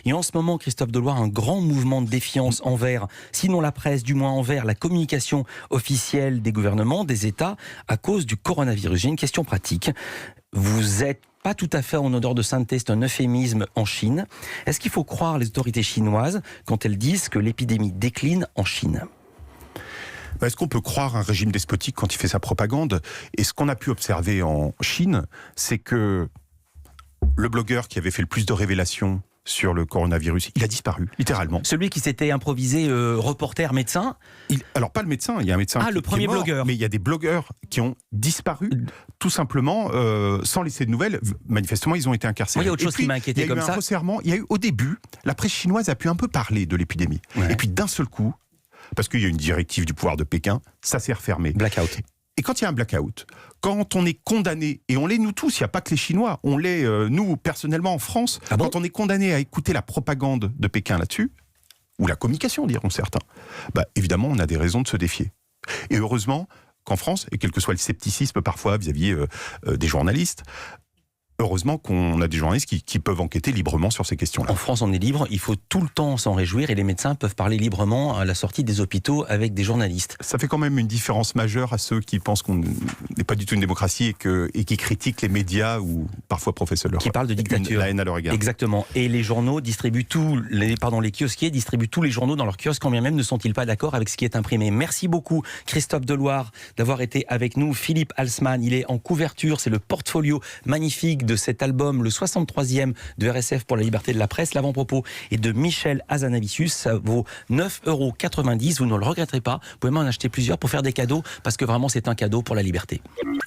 Et en ce moment, Christophe Deloire, un grand mouvement de défiance envers, sinon la presse, du moins envers la communication officielle des gouvernements, des États, à cause du coronavirus. J'ai une question pratique. Vous êtes pas tout à fait en odeur de sainteté, c'est un euphémisme en Chine. Est-ce qu'il faut croire les autorités chinoises quand elles disent que l'épidémie décline en Chine ? Est-ce qu'on peut croire un régime despotique quand il fait sa propagande ? Et ce qu'on a pu observer en Chine, c'est que le blogueur qui avait fait le plus de révélations sur le coronavirus, il a disparu, littéralement. Celui qui s'était improvisé reporter, médecin. Alors pas le médecin, il y a un médecin le premier qui est mort, blogueur. mais il y a des blogueurs qui ont disparu, tout simplement, sans laisser de nouvelles. Manifestement, ils ont été incarcérés. Moi, il y a autre chose qui m'a inquiété comme ça. Il y a eu au début, la presse chinoise a pu un peu parler de l'épidémie. Ouais. Et puis d'un seul coup, parce qu'il y a une directive du pouvoir de Pékin, ça s'est refermé. Blackout. Et quand il y a un blackout, quand on est condamné, et on l'est nous tous, il n'y a pas que les Chinois, on l'est nous personnellement en France, quand on est condamné à écouter la propagande de Pékin là-dessus, ou la communication diront certains, évidemment on a des raisons de se défier. Et heureusement qu'en France, et quel que soit le scepticisme parfois vis-à-vis des journalistes, heureusement qu'on a des journalistes qui peuvent enquêter librement sur ces questions-là. En France, on est libre, il faut tout le temps s'en réjouir et les médecins peuvent parler librement à la sortie des hôpitaux avec des journalistes. Ça fait quand même une différence majeure à ceux qui pensent qu'on n'est pas du tout une démocratie et qui critiquent les médias ou parfois professent leur... Qui parlent de dictature. La haine à leur égard. Exactement. Et les journaux distribuent les kiosquiers distribuent tous les journaux dans leur kiosque, quand bien même ne sont-ils pas d'accord avec ce qui est imprimé. Merci beaucoup Christophe Deloire d'avoir été avec nous. Philippe Halsman, il est en couverture, c'est le portfolio magnifique de cet album, le 63e de RSF pour la liberté de la presse. L'avant-propos est de Michel Hazanavicius. Ça vaut 9,90 €. Vous ne le regretterez pas. Vous pouvez même en acheter plusieurs pour faire des cadeaux, parce que vraiment c'est un cadeau pour la liberté.